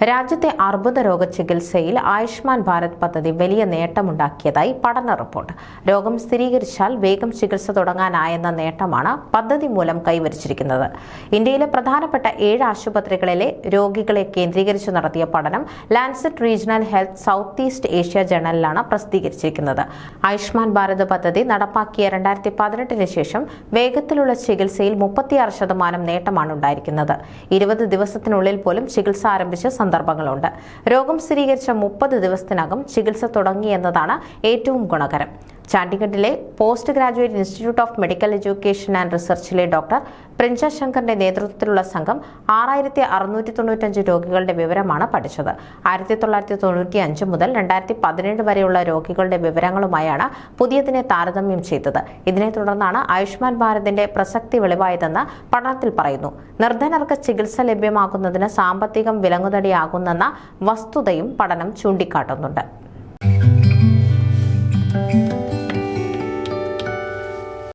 രാജ്യത്തെ അർബുദ രോഗ ചികിത്സയിൽ ആയുഷ്മാൻ ഭാരത് പദ്ധതി വലിയ നേട്ടമുണ്ടാക്കിയതായി പഠന റിപ്പോർട്ട്. രോഗം സ്ഥിരീകരിച്ചാൽ വേഗം ചികിത്സ തുടങ്ങാനായെന്ന നേട്ടമാണ് പദ്ധതി മൂലം കൈവരിച്ചിരിക്കുന്നത്. ഇന്ത്യയിലെ പ്രധാനപ്പെട്ട 7 ആശുപത്രികളിലെ രോഗികളെ കേന്ദ്രീകരിച്ച് നടത്തിയ പഠനം Lancet regional health south east Asia ജേണലിലാണ് പ്രസിദ്ധീകരിച്ചിരിക്കുന്നത്. ആയുഷ്മാൻ ഭാരത് പദ്ധതി നടപ്പാക്കിയ 2018 ശേഷം വേഗത്തിലുള്ള ചികിത്സയിൽ 36% നേട്ടമാണ് ഉണ്ടായിരിക്കുന്നത്. 20 ദിവസത്തിനുള്ളിൽ പോലും ചികിത്സ ആരംഭിച്ച സന്ദർഭങ്ങളുണ്ട്. രോഗം സ്ഥിരീകരിച്ച 30 ദിവസത്തിനകം ചികിത്സ തുടങ്ങിയെന്നതാണ് ഏറ്റവും ഗുണകരം. ചണ്ഡീഗഡിലെ post graduate institute of medical education and റിസർച്ചിലെ ഡോക്ടർ പ്രിൻസ ശങ്കറിന്റെ നേതൃത്വത്തിലുള്ള സംഘം 6695 രോഗികളുടെ വിവരമാണ് പഠിച്ചത്. 1995 മുതൽ 2017 വരെയുള്ള രോഗികളുടെ വിവരങ്ങളുമായാണ് പുതിയതിനെ താരതമ്യം ചെയ്തത്. ഇതിനെ തുടർന്നാണ് ആയുഷ്മാൻ ഭാരതിന്റെ പ്രസക്തി വെളിവായതെന്ന് പഠനത്തിൽ പറയുന്നു. നിർധനർക്ക് ചികിത്സ ലഭ്യമാക്കുന്നതിന് സാമ്പത്തികം വിലങ്ങുതടിയാകുന്നെന്ന വസ്തുതയും പഠനം ചൂണ്ടിക്കാട്ടുന്നുണ്ട്.